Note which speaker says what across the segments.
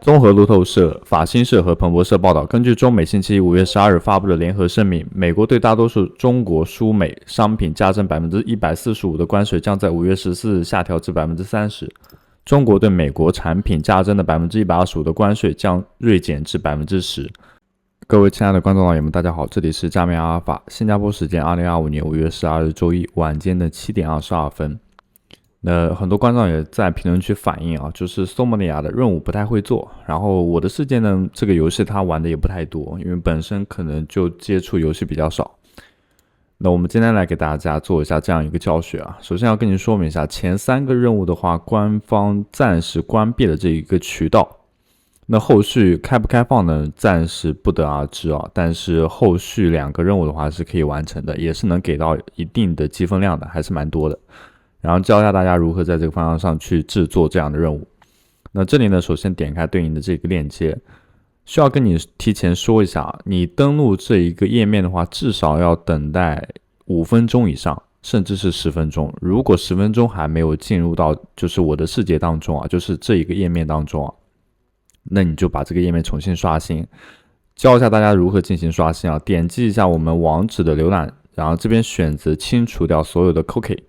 Speaker 1: 综合路透社、法新社和彭博社报道，根据中美星期一5月12日发布的联合声明，美国对大多数中国输美商品加征145%的关税，将在5月14日下调至30%。中国对美国产品加征的125%的关税将锐减至10%。各位亲爱的观众老爷们，大家好，这里是加密阿尔法，新加坡时间2025年5月12日周一晚间的7点22分。很多观众也在评论区反映啊，就是索马利亚的任务不太会做。然后我的世界呢，这个游戏他玩的也不太多，因为本身可能就接触游戏比较少。那我们今天来给大家做一下这样一个教学啊。首先要跟您说明一下，前3个任务的话，官方暂时关闭了这一个渠道。那后续开不开放呢？暂时不得而知啊。但是后续2个任务的话是可以完成的，也是能给到一定的积分量的，还是蛮多的。然后教一下大家如何在这个方向上去制作这样的任务。那这里呢，首先点开对应的这个链接，需要跟你提前说一下，你登录这一个页面的话，至少要等待5分钟以上，甚至是10分钟。如果10分钟还没有进入到就是我的世界当中啊，就是这一个页面当中啊，那你就把这个页面重新刷新。教一下大家如何进行刷新啊，点击一下我们网址的浏览，然后这边选择清除掉所有的 cookie。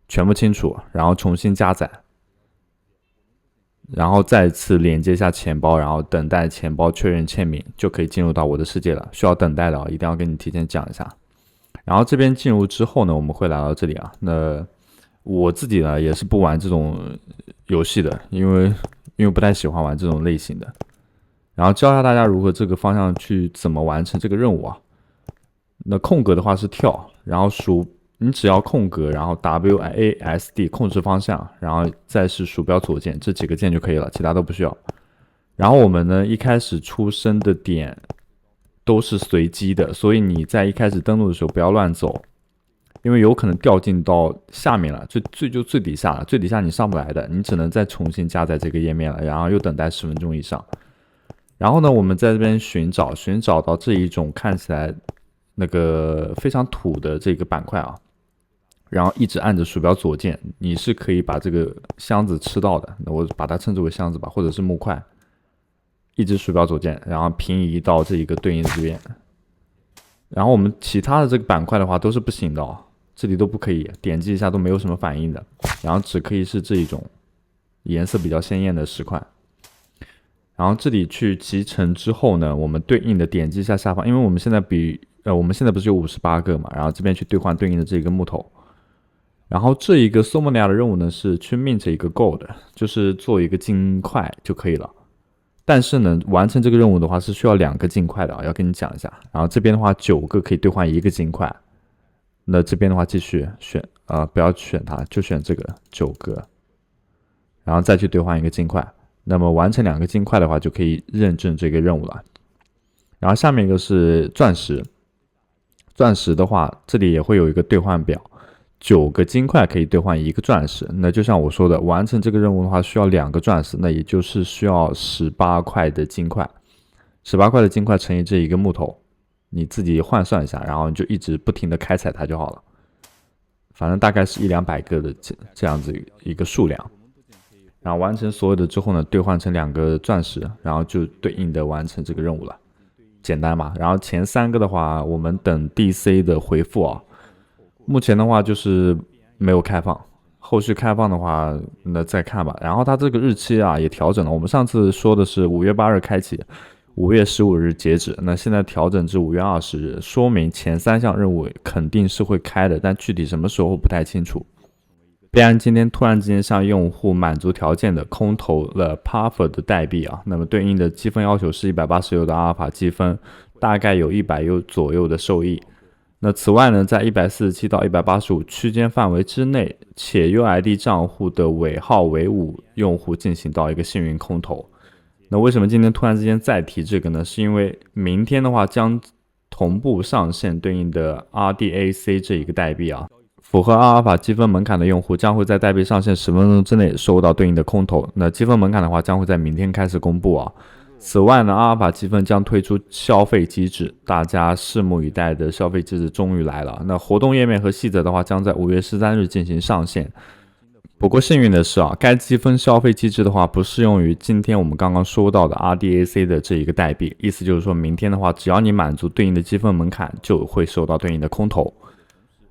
Speaker 1: 全部清除，然后重新加载，然后再次连接一下钱包，然后等待钱包确认签名，就可以进入到我的世界了。需要等待的啊，一定要跟你提前讲一下。然后这边进入之后呢，我们会来到这里啊。那我自己呢也是不玩这种游戏的，因为不太喜欢玩这种类型的。然后教一下大家如何这个方向去怎么完成这个任务啊。那空格的话是跳，然后你只要空格，然后 WASD 控制方向，然后再是鼠标左键，这几个键就可以了，其他都不需要。然后我们呢，一开始出生的点都是随机的，所以你在一开始登录的时候不要乱走，因为有可能掉进到下面了，最底下了，最底下你上不来的，你只能再重新加载这个页面了，然后又等待10分钟以上。然后呢，我们在这边寻找到这一种看起来那个非常土的这个板块啊。然后一直按着鼠标左键，你是可以把这个箱子吃到的。那我把它称之为箱子吧，或者是木块。一直鼠标左键，然后平移到这一个对应的这边。然后我们其他的这个板块的话都是不行的哦，这里都不可以，点击一下都没有什么反应的。然后只可以是这一种颜色比较鲜艳的石块。然后这里去集成之后呢，我们对应的点击一下下方，因为我们现在不是有58个嘛，然后这边去兑换对应的这个木头。然后这一个索马利亚的任务呢是去 mint 一个 gold， 就是做一个金块就可以了。但是呢，完成这个任务的话是需要2个金块的啊，要跟你讲一下。然后这边的话9个可以兑换1个金块。那这边的话继续选不要选它，就选这个9个，然后再去兑换1个金块。那么完成2个金块的话，就可以认证这个任务了。然后下面一个是钻石，钻石的话这里也会有一个兑换表。9个金块可以兑换1个钻石，那就像我说的，完成这个任务的话需要2个钻石，那也就是需要18块的金块，18块的金块乘以这一个木头，你自己换算一下，然后你就一直不停的开采它就好了，反正大概是100-200个的这样子一个数量。然后完成所有的之后呢，兑换成2个钻石，然后就对应的完成这个任务了，简单嘛。然后前3个的话，我们等 DC 的回复啊。目前的话就是没有开放，后续开放的话那再看吧。然后它这个日期啊也调整了，我们上次说的是5月8日开启，5月15日截止，那现在调整至5月20日，说明前3项任务肯定是会开的，但具体什么时候不太清楚。贝安今天突然之间向用户满足条件的空投了 Puffer 的代币啊，那么对应的积分要求是180U 的阿尔法积分，大概有100U 左右的收益。那此外呢，在147到185区间范围之内，且 UID 账户的尾号为5用户进行到一个幸运空投。那为什么今天突然之间再提这个呢？是因为明天的话将同步上线对应的 RDAC 这一个代币啊，符合阿尔法积分门槛的用户将会在代币上线10分钟之内收到对应的空投。那积分门槛的话将会在明天开始公布啊。此外呢，阿尔法积分将推出消费机制，大家拭目以待的消费机制终于来了。那活动页面和细则的话，将在5月13日进行上线。不过幸运的是啊，该积分消费机制的话不适用于今天我们刚刚说到的 RDAC 的这一个代币，意思就是说明天的话，只要你满足对应的积分门槛，就会收到对应的空投。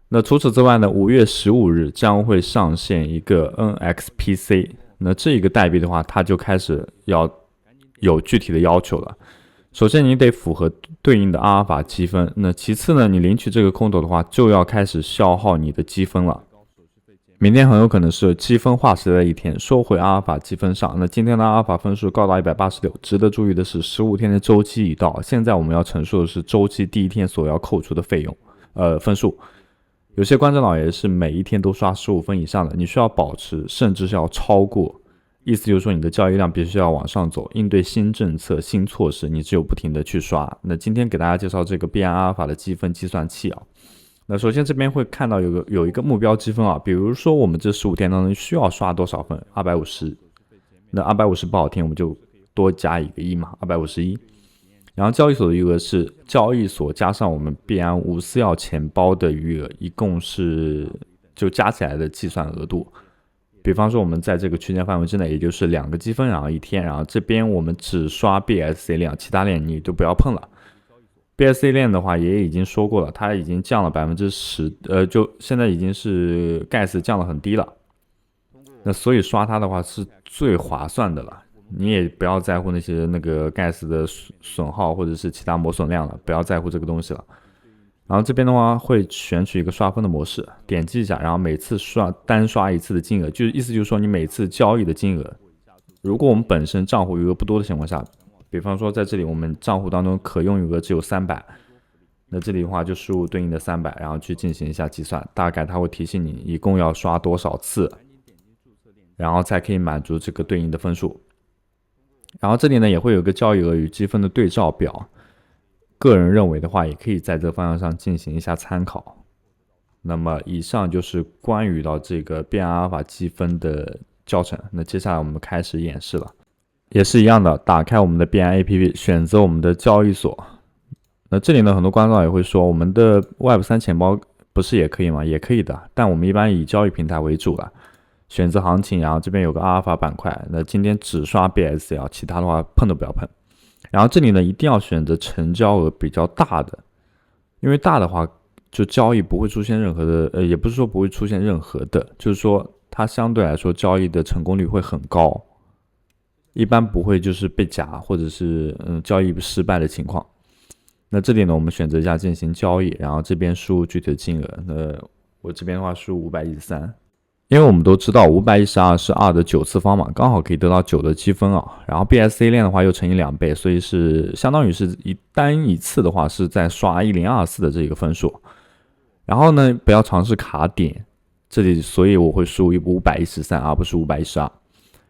Speaker 1: 那除此之外呢，5月15日将会上线一个 NXPC， 那这一个代币的话，它就开始要有具体的要求了。首先你得符合对应的阿尔法积分，那其次呢，你领取这个空投的话，就要开始消耗你的积分了。明天很有可能是积分化时的一天，收回阿尔法积分上。那今天的阿尔法分数高达186，值得注意的是，15天的周期已到。现在我们要陈述的是周期第一天所要扣除的费用，分数。有些观众老爷是每一天都刷15分以上的，你需要保持，甚至是要超过。意思就是说，你的交易量必须要往上走，应对新政策、新措施，你只有不停的去刷。那今天给大家介绍这个币安阿尔法的积分计算器啊。那首先这边会看到有一个目标积分啊，比如说我们这15天当中需要刷多少分，250，那250不好听，我们就多加一个1嘛，251。然后交易所的余额是交易所加上我们币安无私钥钱包的余额，一共是就加起来的计算额度。比方说我们在这个区间范围之内，也就是2个积分，然后1天，然后这边我们只刷 BSC 链，其他链你就不要碰了。BSC 链的话也已经说过了，它已经降了10%，就现在已经是 gas 降了很低了。那所以刷它的话是最划算的了，你也不要在乎那些gas 的损耗或者是其他磨损量了，不要在乎这个东西了。然后这边的话会选取一个刷分的模式，点击一下，然后每次单刷一次的金额，意思就是说你每次交易的金额，如果我们本身账户余额不多的情况下，比方说在这里我们账户当中可用余额只有300，那这里的话就输入对应的300，然后去进行一下计算，大概它会提醒你一共要刷多少次，然后才可以满足这个对应的分数。然后这里呢也会有一个交易额与积分的对照表，个人认为的话也可以在这个方向上进行一下参考。那么以上就是关于到这个币安阿尔法积分的教程，那接下来我们开始演示了。也是一样的，打开我们的币安 APP， 选择我们的交易所。那这里呢，很多观众也会说，我们的 Web3 钱包不是也可以吗？也可以的，但我们一般以交易平台为主了。选择行情，然后这边有个阿尔法板块，那今天只刷 BSL， 其他的话碰都不要碰。然后这里呢，一定要选择成交额比较大的，因为大的话，就交易不会出现任何的，也不是说不会出现任何的，就是说它相对来说交易的成功率会很高。一般不会就是被假或者是交易失败的情况。那这里呢，我们选择一下进行交易，然后这边输入具体的金额。那我这边的话输入513，因为我们都知道512是2的9次方嘛，刚好可以得到9的积分啊。然后 BSC 链的话又乘以2倍，所以是相当于是单一次的话是在刷1024的这个分数。然后呢，不要尝试卡点，这里所以我会输入513而不是512。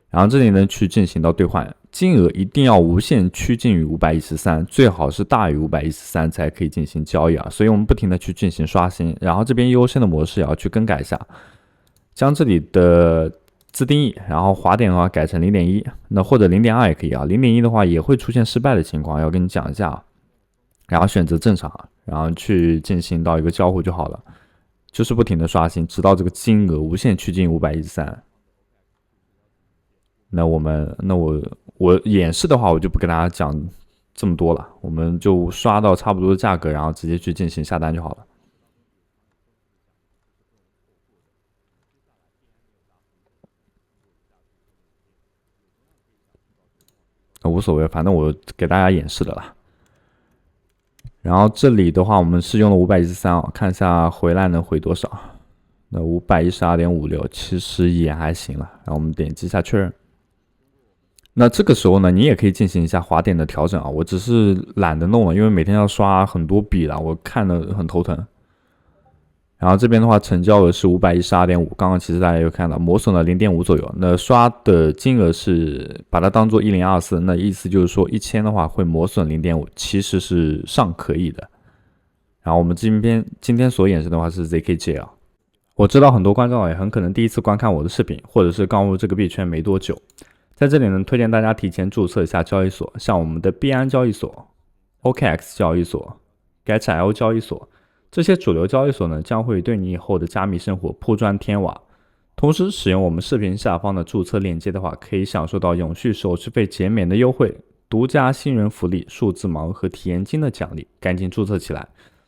Speaker 1: 然后这里呢，去进行到兑换，金额一定要无限趋近于513，最好是大于513才可以进行交易啊。所以我们不停的去进行刷新，然后这边优先的模式也要去更改一下，将这里的自定义，然后滑点的话改成 0.1， 那或者 0.2 也可以啊。0.1 的话也会出现失败的情况，要跟你讲一下。然后选择正常，然后去进行到一个交互就好了，就是不停的刷新，直到这个金额无限趋近于513。那我演示的话，我就不跟大家讲这么多了，我们就刷到差不多的价格，然后直接去进行下单就好了。无所谓，反正我给大家演示的啦。然后这里的话，我们是用了513啊，看一下回来能回多少。那512.56其实也还行了，然后我们点击一下确认。那这个时候呢，你也可以进行一下滑点的调整啊，我只是懒得弄了，因为每天要刷很多笔了，我看得很头疼。然后这边的话，成交额是512.5，刚刚其实大家有看到磨损了0.5左右。那刷的金额是把它当做1024，那意思就是说1000的话会磨损0.5，其实是尚可以的。然后我们今天所演示的话是 ZKJ 啊，我知道很多观众也很可能第一次观看我的视频，或者是刚入这个币圈没多久。在这里呢，推荐大家提前注册一下交易所，像我们的币安交易所、OKX 交易所、GetL 交易所，这些主流交易所呢，将会对你以后的加密生活铺砖添瓦。同时使用我们视频下方的注册链接的话，可以享受到永续手续费减免的优惠、独家新人福利、数字盲盒体验金的奖励，赶紧注册起来。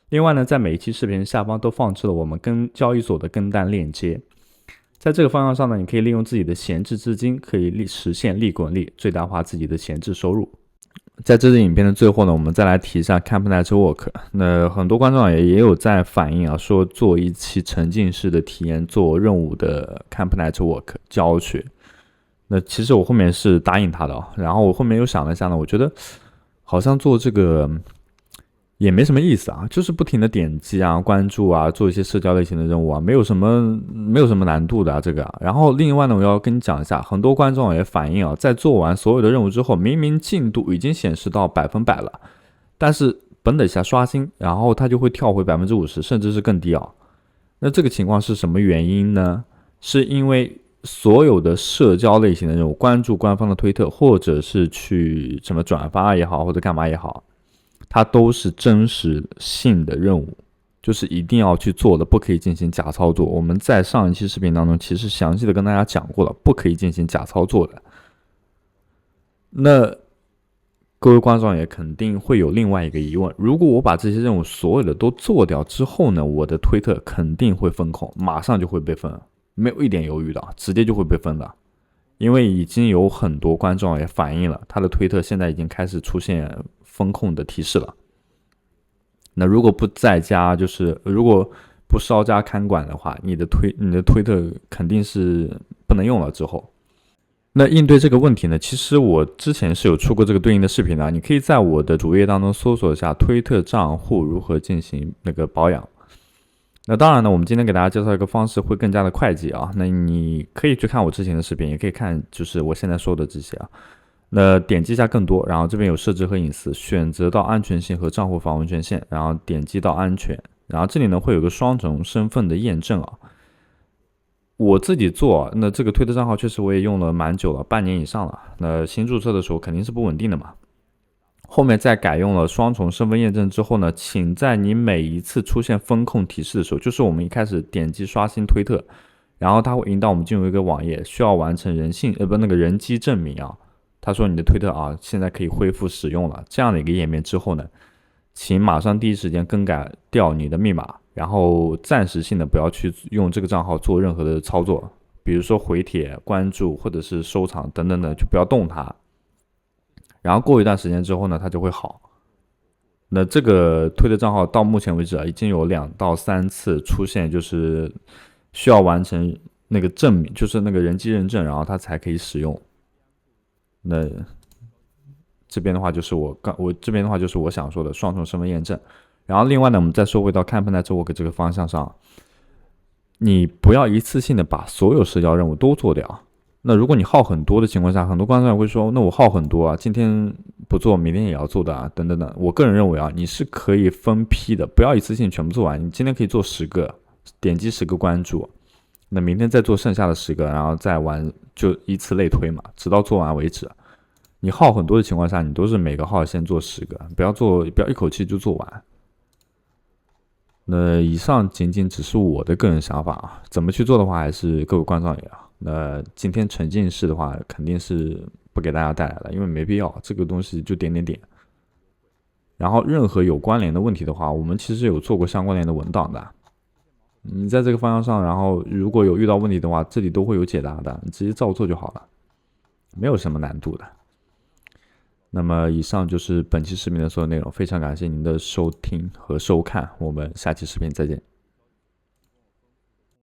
Speaker 1: 另外呢，在每一期视频下方都放置了我们跟交易所的跟单链接，在这个方向上呢，你可以利用自己的闲置资金，可以实现利滚利，最大化自己的闲置收入。在这支影片的最后呢，我们再来提一下 Camp Network。那很多观众也有在反映说做一期沉浸式的体验做任务的 Camp Network 教学。那其实我后面是答应他的然后我后面又想了一下呢，我觉得好像做这个也没什么意思就是不停的点击关注做一些社交类型的任务没有什么难度的这个然后另外呢，我要跟你讲一下，很多观众也反映在做完所有的任务之后，明明进度已经显示到100%了，但是本等一下刷新，然后它就会跳回50%，甚至是更低那这个情况是什么原因呢？是因为所有的社交类型的任务，关注官方的推特，或者是去什么转发也好，或者干嘛也好，它都是真实性的任务，就是一定要去做的，不可以进行假操作。我们在上一期视频当中其实详细的跟大家讲过了，不可以进行假操作的。那各位观众也肯定会有另外一个疑问，如果我把这些任务所有的都做掉之后呢，我的推特肯定会封控，马上就会被封，没有一点犹豫的，直接就会被封的。因为已经有很多观众也反映了，他的推特现在已经开始出现风控的提示了。那如果不再加，就是如果不稍加看管的话，你的推特肯定是不能用了之后。那应对这个问题呢，其实我之前是有出过这个对应的视频的，你可以在我的主页当中搜索一下推特账户如何进行那个保养。那当然呢，我们今天给大家介绍一个方式会更加的快捷那你可以去看我之前的视频，也可以看就是我现在说的这些那点击一下更多，然后这边有设置和隐私，选择到安全性和账户访问权限，然后点击到安全，然后这里呢会有个双重身份的验证我自己做那这个推特账号确实我也用了蛮久了，半年以上了。那新注册的时候肯定是不稳定的嘛。后面在改用了双重身份验证之后呢，请在你每一次出现风控提示的时候，就是我们一开始点击刷新推特，然后它会引导我们进入一个网页，需要完成人机证明他说你的推特现在可以恢复使用了，这样的一个页面之后呢，请马上第一时间更改掉你的密码，然后暂时性的不要去用这个账号做任何的操作，比如说回帖、关注或者是收藏等等的，就不要动它。然后过一段时间之后呢，它就会好。那这个推特账号到目前为止已经有2到3次出现，就是需要完成那个证明，就是那个人机认证，然后它才可以使用。那这边的话就是我想说的双重身份验证。然后另外呢，我们再说回到 Camp Network 这个方向上，你不要一次性的把所有社交任务都做掉。那如果你耗很多的情况下，很多观众也会说，那我耗很多今天不做明天也要做的等等的。我个人认为你是可以分批的，不要一次性全部做完。你今天可以做10个，点击10个关注，那明天再做剩下的10个，然后再玩，就以此类推嘛，直到做完为止。你耗很多的情况下，你都是每个号先做10个，不要一口气就做完。那以上仅仅只是我的个人想法怎么去做的话，还是各位观众也那今天沉浸式的话，肯定是不给大家带来的，因为没必要，这个东西就点。然后任何有关联的问题的话，我们其实有做过相关联的文档的。你在这个方向上，然后如果有遇到问题的话，这里都会有解答的，你直接照做就好了，没有什么难度的。那么以上就是本期视频的所有内容，非常感谢您的收听和收看，我们下期视频再见。